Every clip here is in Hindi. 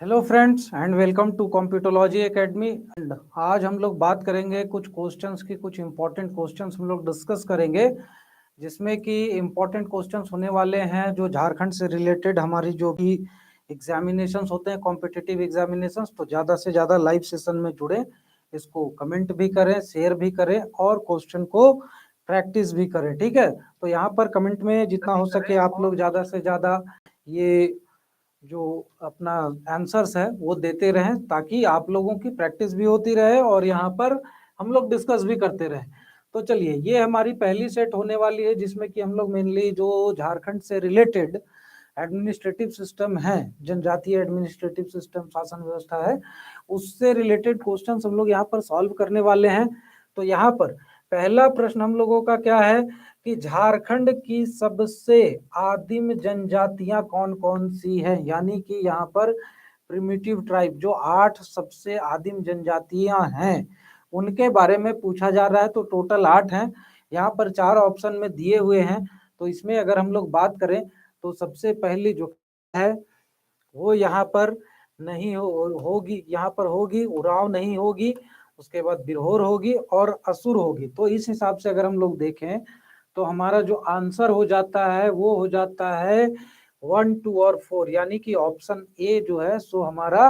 Hello friends and welcome to computerology academy. And आज हम लोग बात करेंगे कुछ क्वेश्चंस की, कुछ इंपॉर्टेंट क्वेश्चंस हम लोग डिस्कस करेंगे, जिसमें कि इंपॉर्टेंट क्वेश्चंस होने वाले हैं जो झारखंड से रिलेटेड हमारी जो भी एग्जामिनेशंस होते हैं, कॉम्पिटिटिव एग्जामिनेशंस। तो ज़्यादा से ज़्यादा लाइव सेशन में जुड़े, इसको कमेंट भी करें, शेयर भी करें और क्वेश्चन को प्रैक्टिस भी करें। ठीक है, तो यहाँ पर कमेंट में जितना हो सके आप लोग ज़्यादा से ज़्यादा ये जो अपना आंसर्स है वो देते रहें, ताकि आप लोगों की प्रैक्टिस भी होती रहे और यहाँ पर हम लोग डिस्कस भी करते रहें। तो चलिए, ये हमारी पहली सेट होने वाली है, जिसमें कि हम लोग मेनली जो झारखंड से रिलेटेड एडमिनिस्ट्रेटिव सिस्टम है, जनजातीय एडमिनिस्ट्रेटिव सिस्टम, शासन व्यवस्था है, उससे रिलेटेड क्वेश्चंस हम लोग यहाँ पर सॉल्व करने वाले हैं। तो यहाँ पर पहला प्रश्न हम लोगों का क्या है कि झारखंड की सबसे आदिम जनजातियां कौन कौन सी हैं, यानी कि यहाँ पर प्रिमिटिव ट्राइब जो 8 सबसे आदिम जनजातियां हैं उनके बारे में पूछा जा रहा है। तो टोटल 8 हैं, यहाँ पर 4 ऑप्शन में दिए हुए हैं। तो इसमें अगर हम लोग बात करें तो सबसे पहली जो है वो यहाँ पर नहीं होगी, यहाँ पर होगी उरांव नहीं होगी, उसके बाद बिरहोर होगी और असुर होगी। तो इस हिसाब से अगर हम लोग देखें तो हमारा जो आंसर हो जाता है वो हो जाता है 1, 2 और 4, यानी कि ऑप्शन ए जो है सो हमारा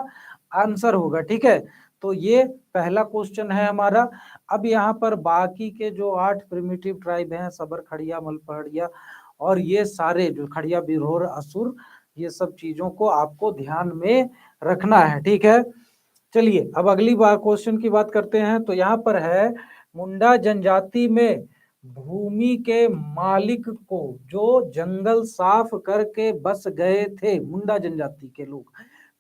आंसर होगा। ठीक है, तो ये पहला क्वेश्चन है हमारा। अब यहाँ पर बाकी के जो 8 प्रिमिटिव ट्राइब हैं, सबर, खड़िया, मलपहाड़िया और ये सारे जो खड़िया, बिरहोर, असुर, ये सब चीजों को आपको ध्यान में रखना है। ठीक है, चलिए अब अगली बार क्वेश्चन की बात करते हैं। तो यहाँ पर है मुंडा जनजाति में भूमि के मालिक को जो जंगल साफ करके बस गए थे मुंडा जनजाति के लोग,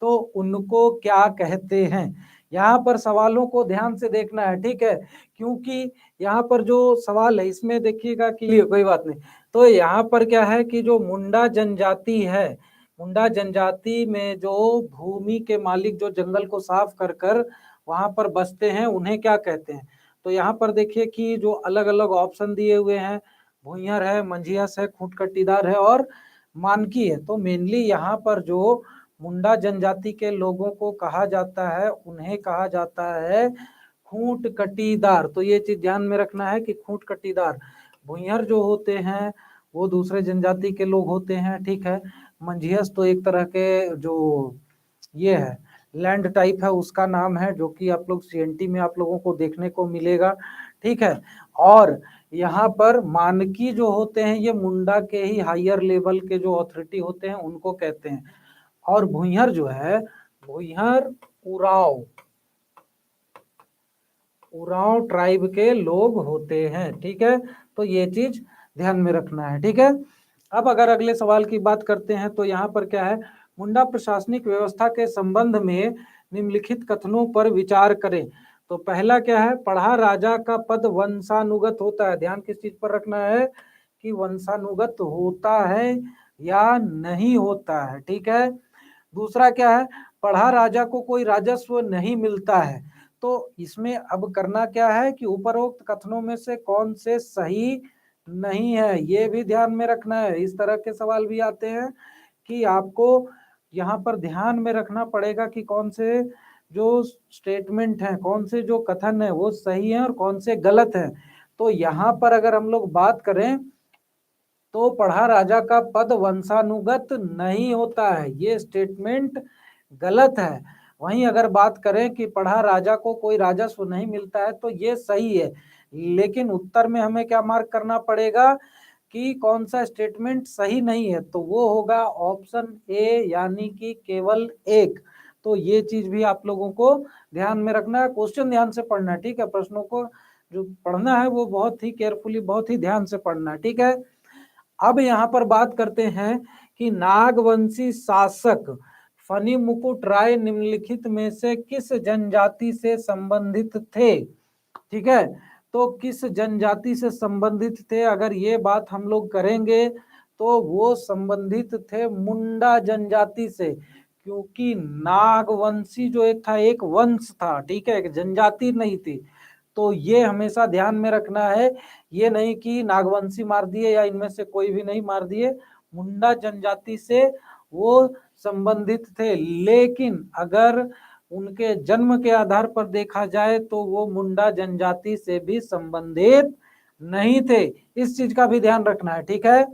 तो उनको क्या कहते हैं। यहाँ पर सवालों को ध्यान से देखना है, ठीक है, क्योंकि यहाँ पर जो सवाल है इसमें देखिएगा कि कोई बात नहीं। तो यहाँ पर क्या है कि जो मुंडा जनजाति है, मुंडा जनजाति में जो भूमि के मालिक जो जंगल को साफ कर कर वहां पर बसते हैं उन्हें क्या कहते हैं। तो यहाँ पर देखिए कि जो अलग अलग ऑप्शन दिए हुए हैं, भुइंयर है, मंझियस है, खूंट कटीदार है और मानकी है। तो मेनली यहाँ पर जो मुंडा जनजाति के लोगों को कहा जाता है उन्हें कहा जाता है खूंट कटीदार। तो ये चीज ध्यान में रखना है कि खूंट कटीदार। भुइंयर जो होते हैं वो दूसरे जनजाति के लोग होते हैं। ठीक है, मंझियस तो एक तरह के जो ये है लैंड टाइप है, उसका नाम है, जो कि आप लोग सीएनटी में आप लोगों को देखने को मिलेगा। ठीक है, और यहाँ पर मानकी जो होते हैं ये मुंडा के ही हायर लेवल के जो अथॉरिटी होते हैं उनको कहते हैं। और भुइंयर जो है, भुइंयर उराव, उरांव ट्राइब के लोग होते हैं। ठीक है, तो ये चीज ध्यान में रखना है। ठीक है, अब अगर अगले सवाल की बात करते हैं तो यहाँ पर क्या है, मुंडा प्रशासनिक व्यवस्था के संबंध में निम्नलिखित कथनों पर विचार करें। तो पहला क्या है, पढ़ा राजा का पद वंशानुगत होता है। ध्यान किस चीज पर रखना है कि वंशानुगत होता है या नहीं होता है। ठीक है, दूसरा क्या है, पढ़ा राजा को कोई राजस्व नहीं मिलता है। तो इसमें अब करना क्या है कि उपरोक्त कथनों में से कौन से सही नहीं है, ये भी ध्यान में रखना है। इस तरह के सवाल भी आते हैं कि आपको यहाँ पर ध्यान में रखना पड़ेगा कि कौन से जो स्टेटमेंट हैं, कौन से जो कथन है वो सही है और कौन से गलत है। तो यहाँ पर अगर हम लोग बात करें तो पढ़ा राजा का पद वंशानुगत नहीं होता है, ये स्टेटमेंट गलत है। वहीं अगर बात करें कि पढ़ा राजा को कोई राजस्व नहीं मिलता है तो ये सही है। लेकिन उत्तर में हमें क्या मार्क करना पड़ेगा कि कौन सा स्टेटमेंट सही नहीं है, तो वो होगा ऑप्शन ए, यानी कि केवल एक। तो ये चीज भी आप लोगों को ध्यान में रखना है, क्वेश्चन ध्यान से पढ़ना है। ठीक है, प्रश्नों को जो पढ़ना है वो बहुत ही केयरफुली, बहुत ही ध्यान से पढ़ना है। ठीक है, अब यहाँ पर बात करते हैं कि नागवंशी शासक फनी मुकुट राय निम्नलिखित में से किस जनजाति से संबंधित थे। ठीक है, तो किस जनजाति से संबंधित थे, अगर ये बात हम लोग करेंगे तो वो संबंधित थे मुंडा जनजाति से, क्योंकि नागवंशी जो एक था एक वंश था। ठीक है, एक जनजाति नहीं थी। तो ये हमेशा ध्यान में रखना है, ये नहीं कि नागवंशी मार दिए या इनमें से कोई भी नहीं मार दिए, मुंडा जनजाति से वो संबंधित थे, लेकिन अगर उनके जन्म के आधार पर देखा जाए तो वो मुंडा जनजाति से भी संबंधित नहीं थे। इस चीज का भी ध्यान रखना है, ठीक है।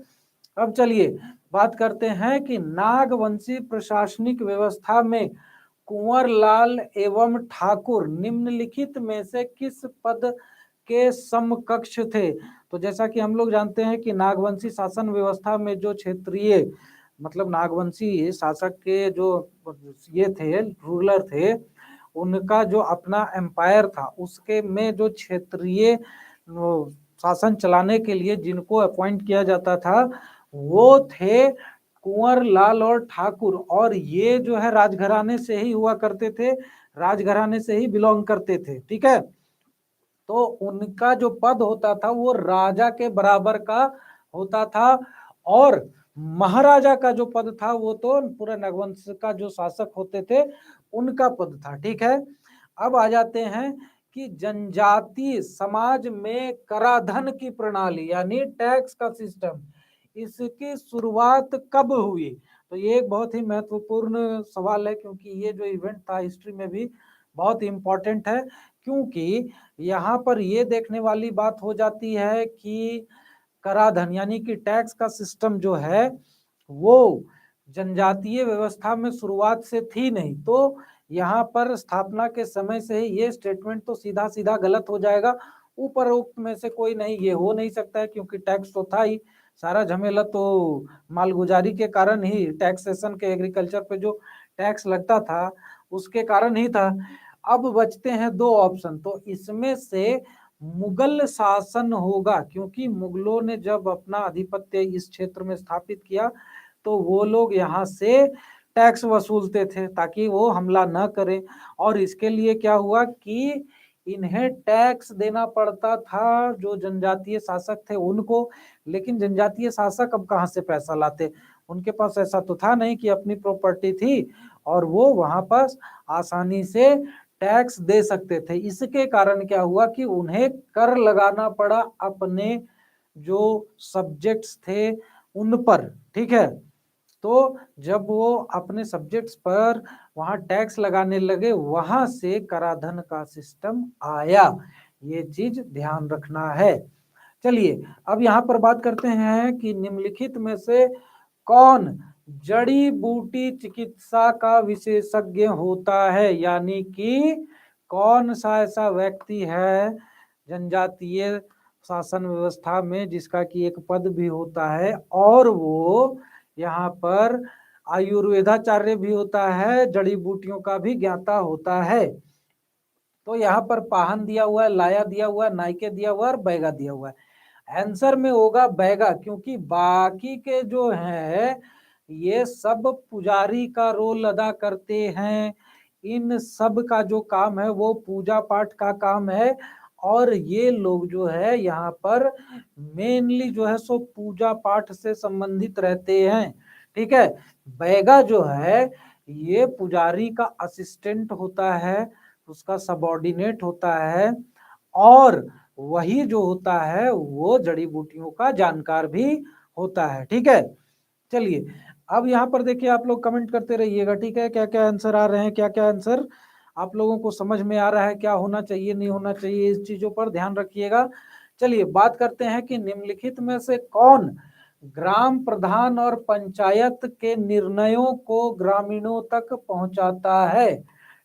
अब चलिए बात करते हैं कि नागवंशी प्रशासनिक व्यवस्था में कुंवर लाल एवं ठाकुर निम्नलिखित में से किस पद के समकक्ष थे। तो जैसा कि हम लोग जानते हैं कि नागवंशी शासन व्यवस्था में जो क्षेत्रीय मतलब नागवंशी शासक के जो ये थे रूलर थे, उनका जो अपना एम्पायर था उसके में जो क्षेत्रीय शासन चलाने के लिए जिनको अपॉइंट किया जाता था वो थे कुंवर लाल और ठाकुर, और ये जो है राजघराने से ही हुआ करते थे, राजघराने से ही बिलोंग करते थे, ठीक है। तो उनका जो पद होता था वो राजा के बराबर का होता था, और महाराजा का जो पद था वो तो पूरे नगवंश का जो शासक होते थे उनका पद था, ठीक है। अब आ जाते हैं कि जनजातीय समाज में कराधान की प्रणाली यानी टैक्स का सिस्टम, इसकी शुरुआत कब हुई। तो ये एक बहुत ही महत्वपूर्ण सवाल है, क्योंकि ये जो इवेंट था हिस्ट्री में भी बहुत इंपॉर्टेंट है, क्योंकि यहाँ पर ये देखने वाली बात हो जाती है कि कराधान यानी कि टैक्स का सिस्टम जो है वो जनजातीय व्यवस्था में शुरुआत से थी नहीं। तो यहाँ पर स्थापना के समय से ही ये स्टेटमेंट तो सीधा सीधा गलत हो जाएगा, उपरोक्त में से कोई नहीं, ये हो नहीं सकता है, क्योंकि टैक्स तो था ही, सारा झमेला तो मालगुजारी के कारण ही, टैक्सेशन के एग्रीकल्चर पे जो टैक्स लगता था उसके कारण ही था। अब बचते हैं दो ऑप्शन, तो इसमें से मुगल शासन होगा, क्योंकि मुगलों ने जब अपना आधिपत्य इस क्षेत्र में स्थापित किया तो वो लोग यहाँ से टैक्स वसूलते थे ताकि वो हमला न करें, और इसके लिए क्या हुआ कि इन्हें टैक्स देना पड़ता था जो जनजातीय शासक थे उनको, लेकिन जनजातीय शासक अब कहाँ से पैसा लाते, उनके पास ऐसा तो था नहीं कि अपनी प्रॉपर्टी थी और वो वहां पर आसानी से टैक्स दे सकते थे। इसके कारण क्या हुआ कि उन्हें कर लगाना पड़ा अपने जो सब्जेक्ट्स थे उन पर, ठीक है। तो जब वो अपने सब्जेक्ट्स पर वहां टैक्स लगाने लगे, वहां से कराधान का सिस्टम आया, ये चीज ध्यान रखना है। चलिए अब यहाँ पर बात करते हैं कि निम्नलिखित में से कौन जड़ी बूटी चिकित्सा का विशेषज्ञ होता है, यानी कि कौन सा ऐसा व्यक्ति है जनजातीय शासन व्यवस्था में जिसका कि एक पद भी होता है और वो यहाँ पर आयुर्वेदाचार्य भी होता है, जड़ी बूटियों का भी ज्ञाता होता है। तो यहाँ पर पाहन दिया हुआ है, लाया दिया हुआ है, नाइके दिया हुआ है और बैगा दिया हुआ है। आंसर में होगा बैगा, क्योंकि बाकी के जो है ये सब पुजारी का रोल अदा करते हैं, इन सब का जो काम है वो पूजा पाठ का काम है, और ये लोग जो है यहाँ पर मेनली जो है सो पूजा पाठ से संबंधित रहते हैं, ठीक है। बैगा जो है ये पुजारी का असिस्टेंट होता है, उसका सबॉर्डिनेट होता है, और वही जो होता है वो जड़ी बूटियों का जानकार भी होता है, ठीक है। चलिए अब यहाँ पर देखिए आप लोग कमेंट करते रहिएगा, ठीक है, क्या क्या आंसर आ रहे हैं, क्या क्या आंसर आप लोगों को समझ में आ रहा है, क्या होना चाहिए नहीं होना चाहिए, इस चीजों पर ध्यान रखिएगा। चलिए बात करते हैं कि निम्नलिखित में से कौन ग्राम प्रधान और पंचायत के निर्णयों को ग्रामीणों तक पहुंचाता है,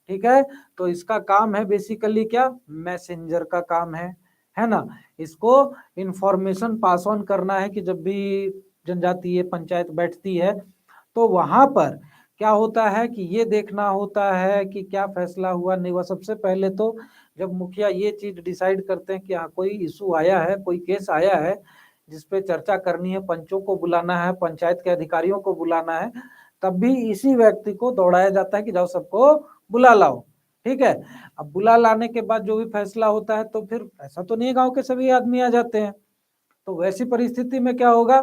ठीक है। तो इसका काम है बेसिकली क्या, मैसेंजर का काम है ना। इसको इंफॉर्मेशन पास ऑन करना है कि जब भी जनजातीय पंचायत बैठती है तो वहां पर क्या होता है कि ये देखना होता है कि क्या फैसला हुआ नहीं हुआ। सबसे पहले तो जब मुखिया ये चीज डिसाइड करते हैं कि हाँ कोई इशू आया है, कोई केस आया है जिसपे चर्चा करनी है, पंचों को बुलाना है, पंचायत के अधिकारियों को बुलाना है, तब भी इसी व्यक्ति को दौड़ाया जाता है कि जाओ सबको बुला लाओ, ठीक है। अब बुला लाने के बाद जो भी फैसला होता है, तो फिर ऐसा तो नहीं है गांव के सभी आदमी आ जाते हैं, तो वैसी परिस्थिति में क्या होगा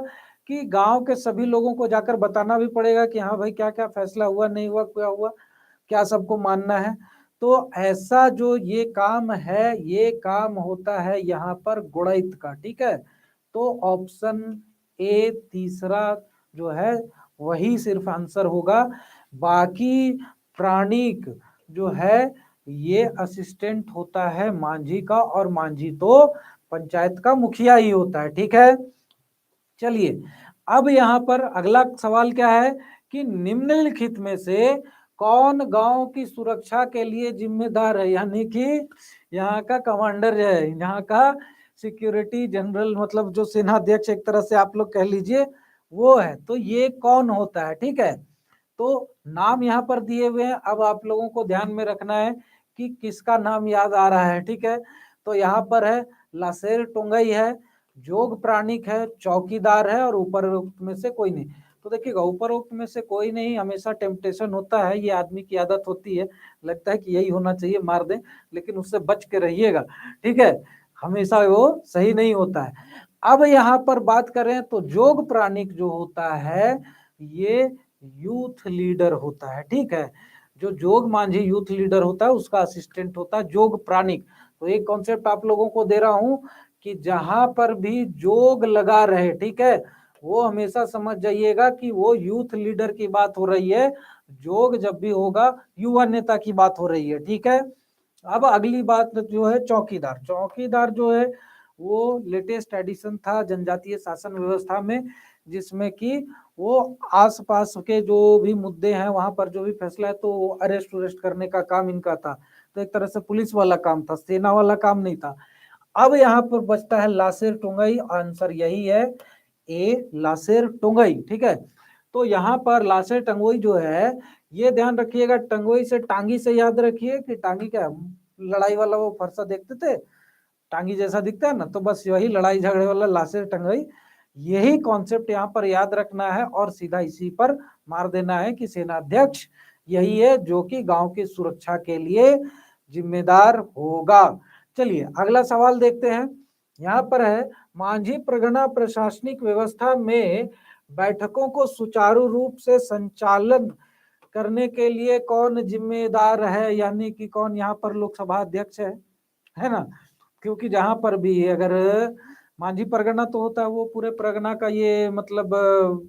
कि गांव के सभी लोगों को जाकर बताना भी पड़ेगा कि हाँ भाई क्या क्या फैसला हुआ नहीं हुआ, क्या हुआ, क्या सबको मानना है। तो ऐसा जो ये काम है, ये काम होता है यहाँ पर गुड़ैत का, ठीक है। तो ऑप्शन ए तीसरा जो है वही सिर्फ आंसर होगा। बाकी प्राणिक जो है ये असिस्टेंट होता है मांझी का, और मांझी तो पंचायत का मुखिया ही होता है। ठीक है, चलिए अब यहाँ पर अगला सवाल क्या है कि निम्नलिखित में से कौन गांव की सुरक्षा के लिए जिम्मेदार है, यानी कि यहाँ का कमांडर है, यहाँ का सिक्योरिटी जनरल, मतलब जो सेनाध्यक्ष एक तरह से आप लोग कह लीजिए वो है। तो ये कौन होता है? ठीक है, तो नाम यहाँ पर दिए हुए हैं। अब आप लोगों को ध्यान में रखना है कि किसका नाम याद आ रहा है। ठीक है, तो यहाँ पर है लासेर टोंगई है, जोग प्राणिक है, चौकीदार है, और ऊपर में से कोई नहीं। तो देखिएगा ऊपर में से कोई नहीं, हमेशा टेम्पटेशन होता है, ये आदमी की आदत होती है, लगता है कि यही होना चाहिए, मार दें, लेकिन उससे बच के रहिएगा। ठीक है, हमेशा वो सही नहीं होता है। अब यहाँ पर बात करें तो जोग प्राणिक जो होता है ये यूथ लीडर होता है। ठीक है, जो जोग मांझी यूथ लीडर होता है उसका असिस्टेंट होता है जोग प्राणिक। तो एक कॉन्सेप्ट आप लोगों को दे रहा हूं कि जहां पर भी जोग लगा रहे, ठीक है, वो हमेशा समझ जाइएगा कि वो यूथ लीडर की बात हो रही है। जोग जब भी होगा युवा नेता की बात हो रही है। ठीक है, अब अगली बात जो है चौकीदार। चौकीदार जो है वो लेटेस्ट एडिशन था जनजातीय शासन व्यवस्था में, जिसमें कि वो आसपास के जो भी मुद्दे हैं वहां पर जो भी फैसला है तो अरेस्ट उरेस्ट करने का काम इनका था। तो एक तरह से पुलिस वाला काम था, सेना वाला काम नहीं था। अब यहाँ पर बचता है लासेर टोंगई, आंसर यही है ए, लासेर टोंगई। ठीक है, तो यहाँ पर लासेर टंगोई जो है, ये ध्यान रखिएगा, टंगोई से टांगी से याद रखिए कि टांगी क्या लड़ाई वाला वो फरसा देखते थे, टांगी जैसा दिखता है ना, तो बस वही लड़ाई झगड़े वाला लासेर टंगई। यही कॉन्सेप्ट यहाँ पर याद रखना है और सीधा इसी पर मार देना है कि सेनाध्यक्ष यही है जो कि गांव की सुरक्षा के लिए जिम्मेदार होगा। चलिए अगला सवाल देखते हैं। यहाँ पर है मांझी परगना प्रशासनिक व्यवस्था में बैठकों को सुचारू रूप से संचालन करने के लिए कौन जिम्मेदार है, यानी कि कौन यहाँ पर लोकसभा अध्यक्ष है ना। क्योंकि जहां पर भी अगर मांझी परगना तो होता है वो पूरे परगना का ये मतलब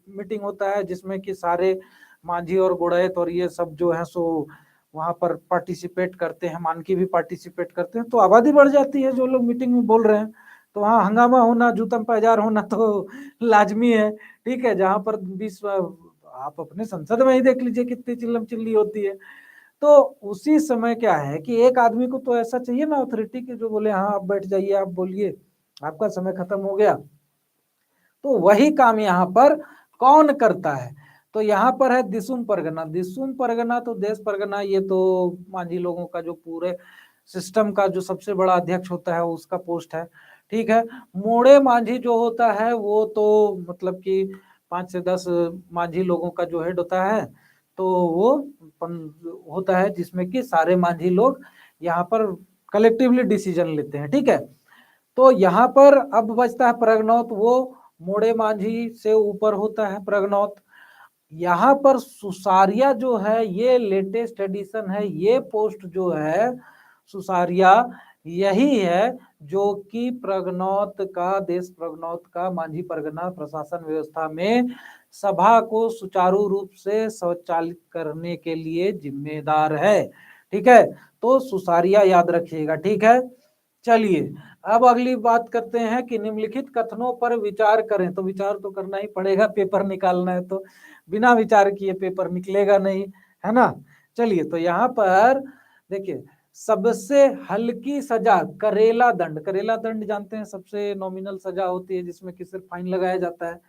मीटिंग होता है जिसमें कि सारे मांझी और गुड़ैत और ये सब जो है सो वहां पर पार्टिसिपेट करते हैं, मानकी भी पार्टिसिपेट करते हैं, तो आबादी बढ़ जाती है जो लोग मीटिंग में बोल रहे हैं, तो वहाँ हंगामा होना, जूतम पैजार होना तो लाजमी है। ठीक है, जहां पर विश्व आप अपने संसद में ही देख लीजिए कितनी चिल्लम चिल्ली होती है। तो उसी समय क्या है कि एक आदमी को तो ऐसा चाहिए ना अथॉरिटी की जो बोले हाँ आप बैठ जाइए, आप बोलिए, आपका समय खत्म हो गया। तो वही काम यहाँ पर कौन करता है? तो यहाँ पर है दिसुम परगना। दिसुम परगना तो देश परगना, ये तो मांझी लोगों का जो पूरे सिस्टम का जो सबसे बड़ा अध्यक्ष होता है उसका पोस्ट है। ठीक है, मोड़े मांझी जो होता है वो तो मतलब कि 5 से 10 मांझी लोगों का जो हेड होता है, तो वो होता है जिसमें कि सारे मांझी लोग यहाँ पर कलेक्टिवली डिसीजन लेते हैं। ठीक है, तो यहाँ पर अब बचता है प्रगनौत, वो मोड़े मांझी से ऊपर होता है प्रगनौत। यहाँ पर सुसारिया जो है ये लेटेस्ट एडिशन है, ये पोस्ट जो है सुसारिया यही है जो कि प्रगनौत का, देश प्रगनौत का मांझी परगना प्रशासन व्यवस्था में सभा को सुचारू रूप से संचालित करने के लिए जिम्मेदार है। ठीक है, तो सुसारिया याद रखिएगा। ठीक है, चलिए अब अगली बात करते हैं कि निम्नलिखित कथनों पर विचार करें। तो विचार तो करना ही पड़ेगा, पेपर निकालना है, तो बिना विचार किए पेपर निकलेगा नहीं, है ना। चलिए तो यहाँ पर देखिए, सबसे हल्की सजा करेला दंड। करेला दंड जानते हैं, सबसे नॉमिनल सजा होती है जिसमें कि सिर्फ फाइन लगाया जाता है,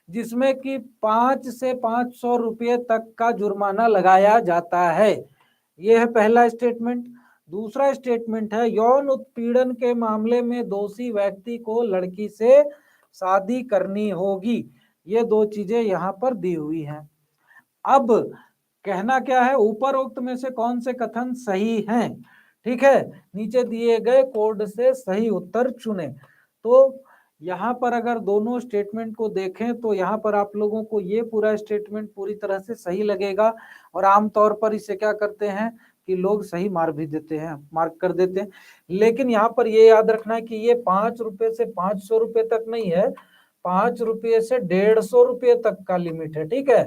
जिसमें कि 5 से 500 रुपये तक का जुर्माना लगाया जाता है। यह है पहला स्टेटमेंट। दूसरा स्टेटमेंट है यौन उत्पीड़न के मामले में दोषी व्यक्ति को लड़की से शादी करनी होगी। ये दो चीजें यहाँ पर दी हुई हैं। अब कहना क्या है, ऊपर उक्त में से कौन से कथन सही हैं? ठीक है, नीचे दिए गए कोड से सही उत्तर चुने। तो यहाँ पर अगर दोनों स्टेटमेंट को देखें तो यहाँ पर आप लोगों को ये पूरा स्टेटमेंट पूरी तरह से सही लगेगा, और आमतौर पर इसे क्या करते हैं कि लोग सही मार भी देते हैं, मार्क कर देते हैं। लेकिन यहाँ पर ये याद रखना है कि ये 5 रुपए से 500 रुपए तक नहीं है, 5 रुपये से 150 रुपये तक का लिमिट है। ठीक है,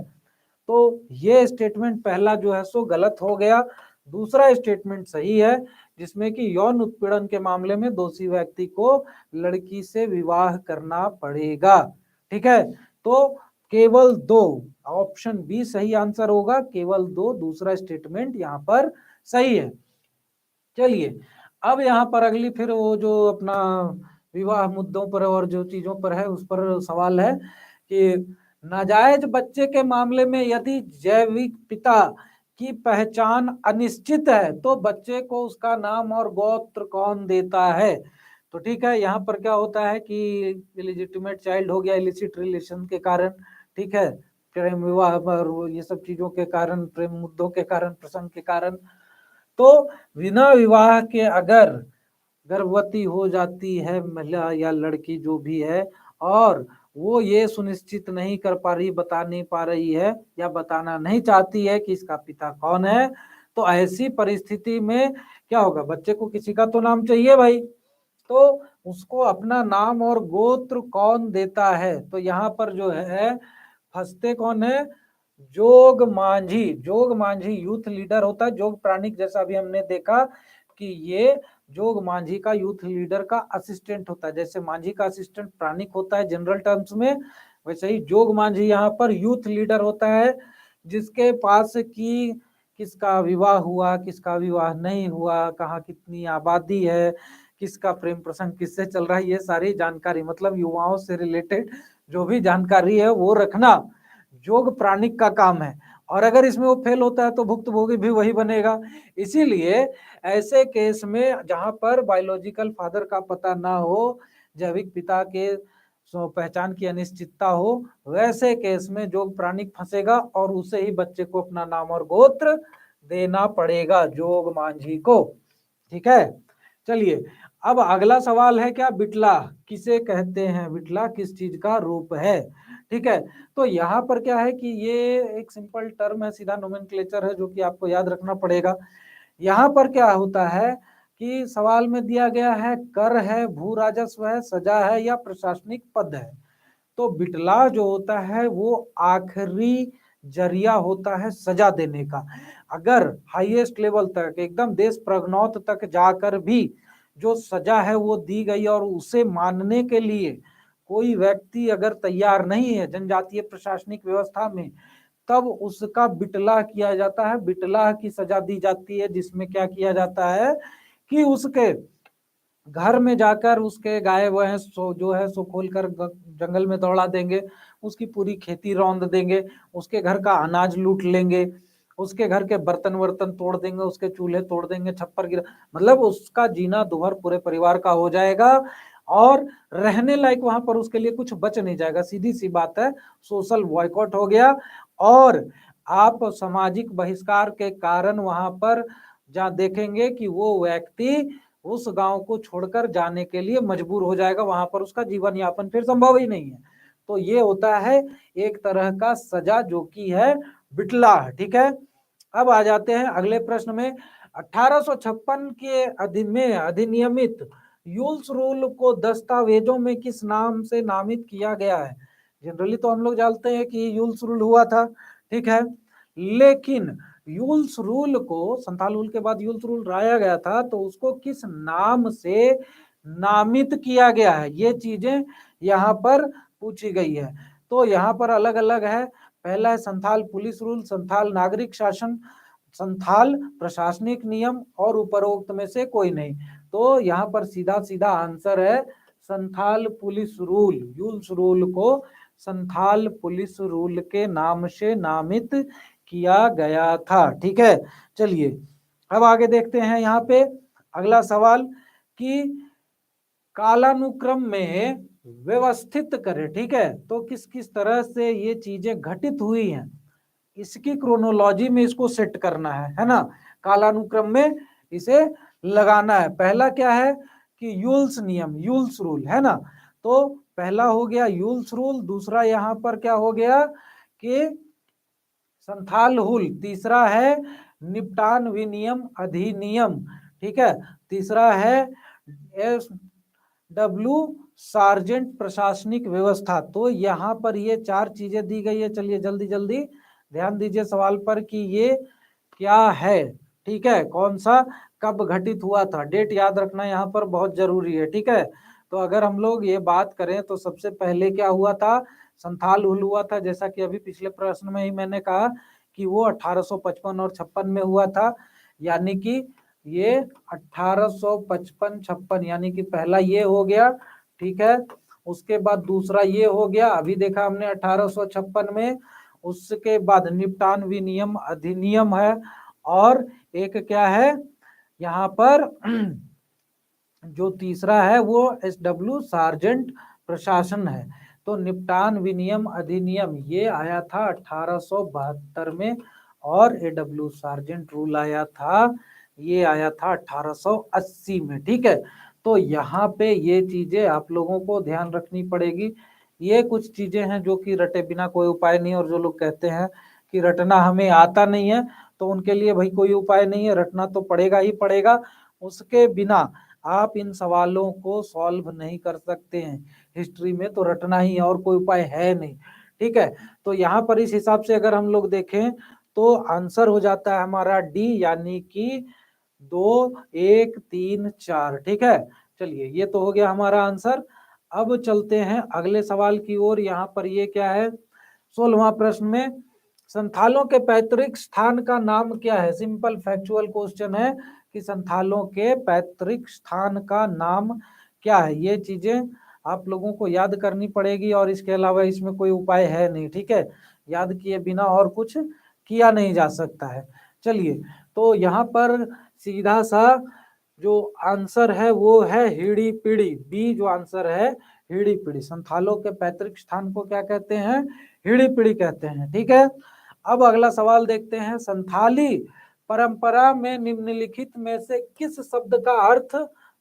तो ये स्टेटमेंट पहला जो है सो गलत हो गया। दूसरा स्टेटमेंट सही है, जिसमें कि यौन उत्पीड़न के मामले में दोषी व्यक्ति को लड़की से विवाह करना पड़ेगा। ठीक है, तो केवल दो, ऑप्शन बी सही आंसर होगा, केवल दो, दूसरा स्टेटमेंट यहाँ पर सही है। चलिए, अब यहाँ पर अगली फिर वो जो अपना विवाह मुद्दों पर और जो चीजों पर है उस पर सवाल है कि नाजायज बच्चे के मामले में यदि जैविक पिता की पहचान अनिश्चित है तो बच्चे को उसका नाम और गोत्र कौन देता है। तो ठीक है, यहाँ पर क्या होता है कि इलिजिटिमेट चाइल्ड हो गया इलिसिट रिलेशन के कारण, ठीक है, प्रेम विवाह पर ये सब चीजों के कारण, प्रेम मुद्दों के कारण, प्रसंग के कारण। तो बिना विवाह के अगर गर्भवती हो जाती है महिला या लड़की जो भी है, और वो ये सुनिश्चित नहीं कर पा रही, बता नहीं पा रही है या बताना नहीं चाहती है कि इसका पिता कौन है, तो ऐसी परिस्थिति में क्या होगा, बच्चे को किसी का तो नाम चाहिए भाई, तो उसको अपना नाम और गोत्र कौन देता है। तो यहाँ पर जो है फंसते कौन है, जोग मांझी। जोग मांझी यूथ लीडर होता है, जोग प्राणिक जैसा भी हमने देखा कि ये जोग मांझी का यूथ लीडर का असिस्टेंट होता है। जैसे मांझी का असिस्टेंट प्राणिक होता है जनरल टर्म्स में, वैसे ही जोग मांझी यहाँ पर यूथ लीडर होता है, जिसके पास की किसका विवाह हुआ, किसका विवाह नहीं हुआ, कहाँ कितनी आबादी है, किसका प्रेम प्रसंग किससे चल रहा है, ये सारी जानकारी, मतलब युवाओं से रिलेटेड जो भी जानकारी है वो रखना जोग प्राणिक का काम है। और अगर इसमें वो फेल होता है तो भुक्तभोगी भी वही बनेगा। इसीलिए ऐसे केस में जहां पर बायोलॉजिकल फादर का पता ना हो, जैविक पिता के पहचान की अनिश्चितता हो, वैसे केस में जोग प्राणिक फंसेगा और उसे ही बच्चे को अपना नाम और गोत्र देना पड़ेगा, जोग मांझी को। ठीक है, चलिए, अब अगला सवाल है क्या, बिटला किसे कहते हैं, बिटला किस चीज का रूप है। ठीक है, तो यहाँ पर क्या है कि ये एक सिंपल टर्म है, सीधा नोमेनक्लेचर है जो कि आपको याद रखना पड़ेगा। यहाँ पर क्या होता है कि सवाल में दिया गया है कर है, भू राजस्व है, सजा है या प्रशासनिक पद है। तो बिटला जो होता है वो आखिरी जरिया होता है सजा देने का। अगर हाईएस्ट लेवल तक एकदम देश प्रगनौत तक जाकर भी जो सजा है वो दी गई और उसे मानने के लिए कोई व्यक्ति अगर तैयार नहीं है जनजातीय प्रशासनिक व्यवस्था में, तब उसका बिटला किया जाता है, बिटला की सजा दी जाती है, जिसमें क्या किया जाता है कि उसके घर में जाकर उसके गाय भैंस जो है सो खोल कर जंगल में दौड़ा देंगे, उसकी पूरी खेती रौंद देंगे, उसके घर का अनाज लूट लेंगे, उसके घर के बर्तन वर्तन तोड़ देंगे, उसके चूल्हे तोड़ देंगे, छप्पर गिरा, मतलब उसका जीना दुभर पूरे परिवार का हो जाएगा और रहने लायक वहां पर उसके लिए कुछ बच नहीं जाएगा। सीधी सी बात है, सोशल बॉयकॉट हो गया और आप सामाजिक बहिष्कार के कारण वहां पर जहाँ देखेंगे कि वो व्यक्ति उस गांव को छोड़कर जाने के लिए मजबूर हो जाएगा, वहां पर उसका जीवन यापन फिर संभव ही नहीं है। तो ये होता है एक तरह का सजा जो कि है बिटला। ठीक है, अब आ जाते हैं अगले प्रश्न में। 1856 के अधिनियमित यूल्स रूल को दस्तावेजों में किस नाम से नामित किया गया है। जनरली तो हम लोग जानते हैं कि यूल्स रूल हुआ था, ठीक है, लेकिन यूल्स रूल को, संथाल रूल के बाद यूल्स रूल लाया गया था, तो उसको किस नाम से नामित किया गया है, ये चीजें यहाँ पर पूछी गई है। तो यहाँ पर अलग अलग है, पहला है संथाल पुलिस रूल, संथाल नागरिक शासन, संथाल प्रशासनिक नियम और उपरोक्त में से कोई नहीं। तो यहाँ पर सीधा सीधा आंसर है संथाल पुलिस रूल। यूल्स रूल को संथाल पुलिस रूल के नाम से नामित किया गया था। ठीक है, चलिए अब आगे देखते हैं यहाँ पे अगला सवाल कि कालानुक्रम में व्यवस्थित करें। ठीक है, तो किस किस तरह से ये चीजें घटित हुई हैं, इसकी क्रोनोलॉजी में इसको सेट करना है ना, कालानुक्रम में इसे लगाना है। पहला क्या है कि यूल्स नियम, यूल्स रूल है ना, तो पहला हो गया यूल्स रूल, दूसरा यहाँ पर क्या हो गया कि संथाल हुल, तीसरा है निपटान विनियम अधिनियम, ठीक है, तीसरा है एस डब्ल्यू सार्जेंट प्रशासनिक व्यवस्था। तो यहाँ पर ये चार चीजें दी गई है, चलिए जल्दी जल्दी ध्यान दीजिए सवाल पर कि ये क्या है, ठीक है, कौन सा, कब घटित हुआ था, डेट याद रखना यहाँ पर बहुत जरूरी है, ठीक है। तो अगर हम लोग ये बात करें तो सबसे पहले क्या हुआ था, संथाल हुल हुआ था, जैसा कि अभी पिछले प्रश्न में ही मैंने कहा कि वो 1855 और 56 में हुआ था, यानी कि ये 1855-56 यानी कि पहला ये हो गया, ठीक है। उसके बाद दूसरा ये हो गया, अभी देखा हमने 1856 में। उसके बाद निपटान विनियम अधिनियम है, और एक क्या है यहाँ पर जो तीसरा है वो SW सार्जेंट प्रशासन है। तो निपटान विनियम अधिनियम ये आया था 1872 में, और AW सार्जेंट रूल आया था, ये आया था 1880 में, ठीक है। तो यहाँ पे ये चीजें आप लोगों को ध्यान रखनी पड़ेगी। ये कुछ चीजें हैं जो कि रटे बिना कोई उपाय नहीं, और जो लोग कहते हैं कि रटना हमें आता नहीं है, तो उनके लिए भाई कोई उपाय नहीं है, रटना तो पड़ेगा ही पड़ेगा। उसके बिना आप इन सवालों को सॉल्व नहीं कर सकते हैं। हिस्ट्री में तो रटना ही है, और कोई उपाय है नहीं, ठीक है। तो यहाँ पर इस हिसाब से अगर हम लोग देखें तो आंसर हो जाता है हमारा डी, यानी कि 2, 1, 3, 4, ठीक है। चलिए ये तो हो गया हमारा आंसर। अब चलते हैं अगले सवाल की ओर। यहाँ पर ये क्या है, 16वां प्रश्न में, संथालों के पैतृक स्थान का नाम क्या है। सिंपल फैक्चुअल क्वेश्चन है कि संथालों के पैतृक स्थान का नाम क्या है। ये चीजें आप लोगों को याद करनी पड़ेगी, और इसके अलावा इसमें कोई उपाय है नहीं, ठीक है। याद किए बिना और कुछ किया नहीं जा सकता है। चलिए, तो यहाँ पर सीधा सा जो आंसर है वो है हिड़ी पीढ़ी, बी जो आंसर है हिड़ी पीढ़ी। संथालों के पैतृक स्थान को क्या कहते हैं, हिड़ी पीढ़ी कहते हैं, ठीक है। अब अगला सवाल देखते हैं, संथाली परंपरा में निम्नलिखित में से किस शब्द का अर्थ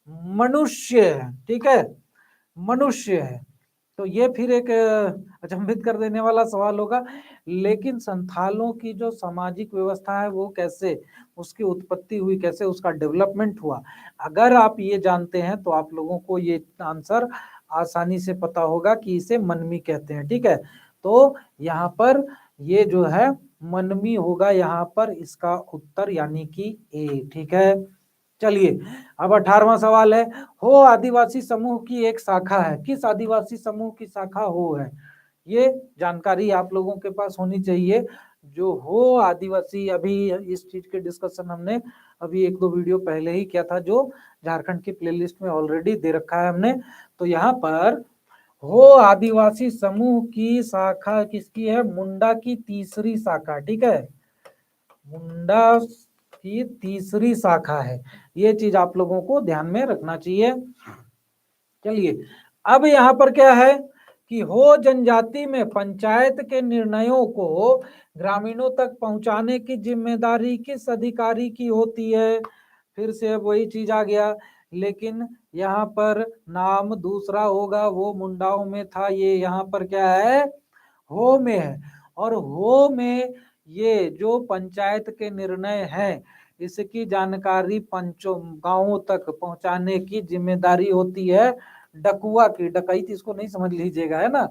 मनुष्य है, ठीक है, मनुष्य है। तो ये फिर एक अचंभित कर देने वाला सवाल होगा, लेकिन संथालों की जो सामाजिक व्यवस्था है वो कैसे, उसकी उत्पत्ति हुई कैसे, उसका डेवलपमेंट हुआ, अगर आप ये जानते हैं तो आप लोगों को ये आंसर आसानी से पता होगा कि इसे मनमी कहते हैं, ठीक है। तो यहाँ पर ये जो है मनमी होगा यहाँ पर इसका उत्तर, यानी कि ए, ठीक है। चलिए, अब 18वां सवाल है, हो आदिवासी समूह की एक शाखा है, किस आदिवासी समूह की शाखा हो है। ये जानकारी आप लोगों के पास होनी चाहिए। जो हो आदिवासी, अभी इस चीज के डिस्कशन हमने अभी 1-2 वीडियो पहले ही किया था, जो झारखंड की प्लेलिस्ट में ऑलरेडी दे रखा है हमने। तो यहाँ पर हो आदिवासी समूह की शाखा किसकी है, मुंडा की तीसरी शाखा, ठीक है, मुंडा की तीसरी शाखा है। ये चीज आप लोगों को ध्यान में रखना चाहिए। चलिए, अब यहाँ पर क्या है कि हो जनजाति में पंचायत के निर्णयों को ग्रामीणों तक पहुंचाने की जिम्मेदारी किस अधिकारी की होती है। फिर से वही चीज आ गया, लेकिन यहाँ पर नाम दूसरा होगा, वो मुंडाओं में था, ये यहाँ पर क्या है, हो में है। और हो में ये जो पंचायत के निर्णय हैं, इसकी जानकारी पंचों गांवों तक पहुंचाने की जिम्मेदारी होती है डकुआ की। डकैत इसको नहीं समझ लीजिएगा, है ना।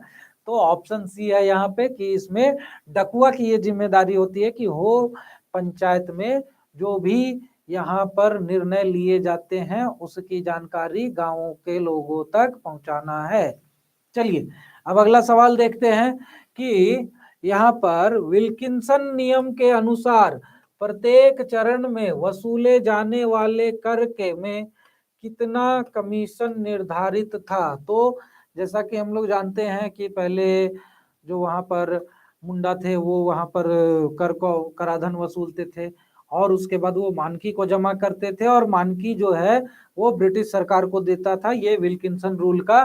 तो ऑप्शन सी है यहाँ पे कि इसमें डकुआ की ये जिम्मेदारी होती है कि हो पंचायत में जो भी यहाँ पर निर्णय लिए जाते हैं उसकी जानकारी गांवों के लोगों तक पहुंचाना है। चलिए, अब अगला सवाल देखते हैं कि यहाँ पर विल्किंसन नियम के अनुसार प्रत्येक चरण में वसूले जाने वाले कर के में कितना कमीशन निर्धारित था। तो जैसा कि हम लोग जानते हैं कि पहले जो वहां पर मुंडा थे वो वहां पर कर को कराधान वसूलते थे, और उसके बाद वो मानकी को जमा करते थे, और मानकी जो है वो ब्रिटिश सरकार को देता था। ये विल्किंसन रूल का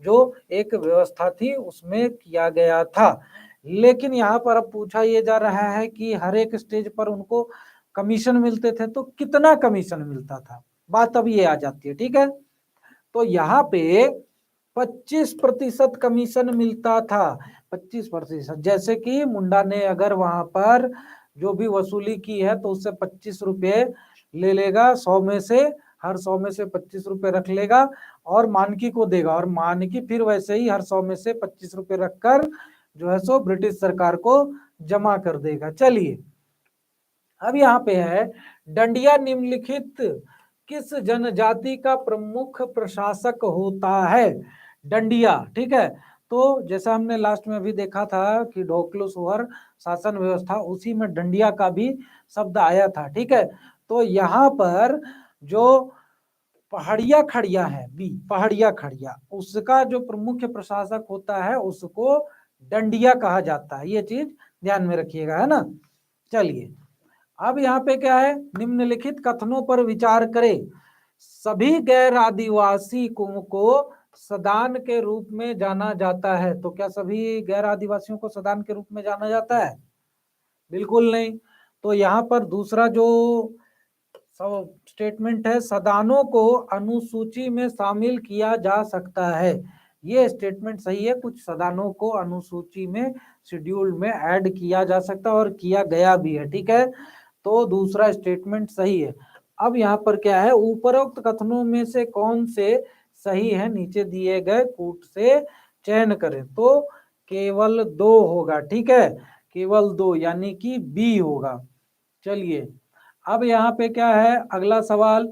जो एक व्यवस्था थी उसमें किया गया था। लेकिन यहाँ पर अब पूछा ये जा रहा है कि हर एक स्टेज पर उनको कमीशन मिलते थे, तो कितना कमीशन मिलता था, बात अब ये आ जाती है, ठीक है। तो यहाँ पे 25% कमीशन मिलता था, 25%। जैसे कि मुंडा ने अगर वहां पर जो भी वसूली की है तो उससे 25 रुपये ले लेगा, 100 में से, हर 100 में से 25 रुपये रख लेगा और मानकी को देगा, और मानकी फिर वैसे ही हर 100 में से 25 रुपये रखकर जो है सो ब्रिटिश सरकार को जमा कर देगा। चलिए अब यहाँ पे है, डंडिया निम्नलिखित किस जनजाति का प्रमुख प्रशासक होता है? डंडिया, ठीक है। तो जैसा हमने लास्ट में अभी देखा था कि ढोकलुसुहर शासन व्यवस्था, उसी में डंडिया का भी शब्द आया था, ठीक है। तो यहाँ पर जो पहाड़िया खड़िया है, बी पहाड़िया खड़िया, उसका जो प्रमुख प्रशासक होता है उसको डंडिया कहा जाता है। ये चीज ध्यान में रखिएगा, है ना। चलिए अब यहाँ पे क्या है, निम्नलिखित कथनों पर विचार करें। सभी गैर आदिवासी को सदान के रूप में जाना जाता है। तो क्या सभी गैर आदिवासियों को सदान के रूप में जाना जाता है? बिल्कुल नहीं। तो यहाँ पर दूसरा जो स्टेटमेंट है, सदानों को अनुसूची में शामिल किया जा सकता है। ये स्टेटमेंट सही है, कुछ सदानों को अनुसूची में, शेड्यूल में ऐड किया जा सकता है और किया गया भी है, ठीक है। तो दूसरा स्टेटमेंट सही है। अब यहाँ पर क्या है, उपरोक्त कथनों में से कौन से सही है, नीचे दिए गए कूट से चयन करें। तो केवल 2 होगा, ठीक है, केवल 2 यानी कि बी होगा। चलिए अब यहाँ पे क्या है, अगला सवाल,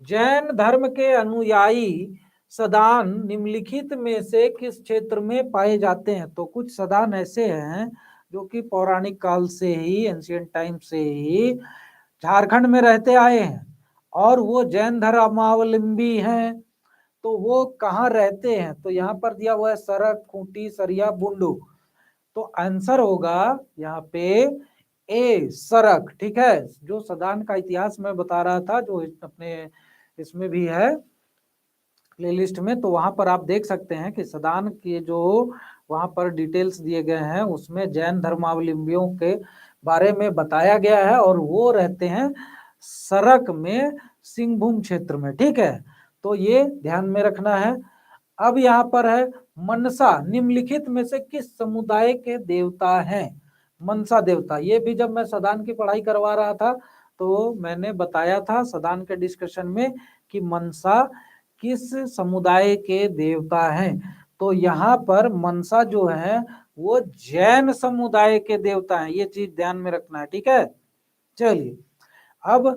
जैन धर्म के अनुयायी सदान निम्नलिखित में से किस क्षेत्र में पाए जाते हैं? तो कुछ सदान ऐसे हैं जो कि पौराणिक काल से ही, एंशिएंट टाइम से ही झारखंड में रहते आए हैं और वो जैन धर्मावलंबी हैं। तो वो कहाँ रहते हैं? तो यहाँ पर दिया हुआ है सरक, खूंटी, सरिया, बुंडू। तो आंसर होगा यहाँ पे ए सरक, ठीक है। जो सदान का इतिहास मैं बता रहा था, जो अपने इसमें भी है प्लेलिस्ट में, तो वहां पर आप देख सकते हैं कि सदान के जो वहां पर डिटेल्स दिए गए हैं उसमें जैन धर्मावलंबियों के बारे में बताया गया है और वो रहते हैं सरक में, सिंहभूम क्षेत्र में, ठीक है। तो ये ध्यान में रखना है। अब यहाँ पर है, मनसा निम्नलिखित में से किस समुदाय के देवता हैं? मनसा देवता, ये भी जब मैं सदान की पढ़ाई करवा रहा था तो मैंने बताया था सदान के डिस्कशन में कि मनसा किस समुदाय के देवता हैं। तो यहाँ पर मनसा जो है वो जैन समुदाय के देवता हैं, ये चीज ध्यान में रखना है, ठीक है। चलिए अब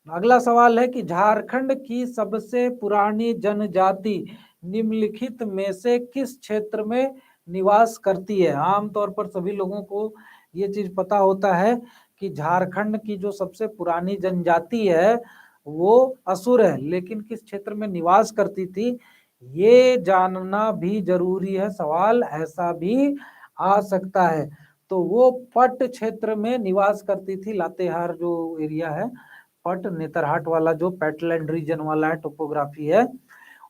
अगला सवाल है कि झारखंड की सबसे पुरानी जनजाति निम्नलिखित में से किस क्षेत्र में निवास करती है? आमतौर पर सभी लोगों को ये चीज पता होता है कि झारखंड की जो सबसे पुरानी जनजाति है वो असुर है, लेकिन किस क्षेत्र में निवास करती थी ये जानना भी जरूरी है। सवाल ऐसा भी आ सकता है। तो वो पट क्षेत्र में निवास करती थी, लातेहार जो एरिया है, पट नेतरहाट वाला जो पैटलैंड रीजन वाला है, टोपोग्राफी है,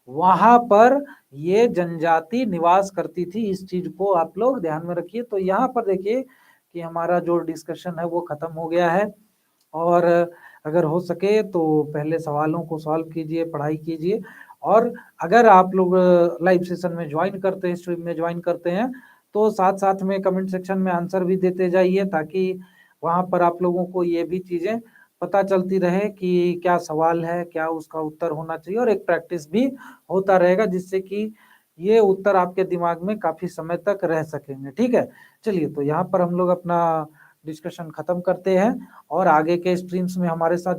वहां पर ये जनजाति निवास करती थी। इस चीज को आप लोग ध्यान में रखिए। तो यहाँ पर देखिए कि हमारा जो डिस्कशन है वो खत्म हो गया है और अगर हो सके तो पहले सवालों को सॉल्व कीजिए, पढ़ाई कीजिए। और अगर आप लोग लाइव सेशन में ज्वाइन करते हैं, स्ट्रीम में ज्वाइन करते हैं, तो साथ साथ में कमेंट सेक्शन में आंसर भी देते जाइए ताकि वहां पर आप लोगों को ये भी चीजें पता चलती रहे कि क्या सवाल है, क्या उसका उत्तर होना चाहिए, और एक प्रैक्टिस भी होता रहेगा जिससे कि ये उत्तर आपके दिमाग में काफी समय तक रह सकेंगे, ठीक है। चलिए तो यहाँ पर हम लोग अपना डिस्कशन खत्म करते हैं और आगे के स्ट्रीम्स में हमारे साथ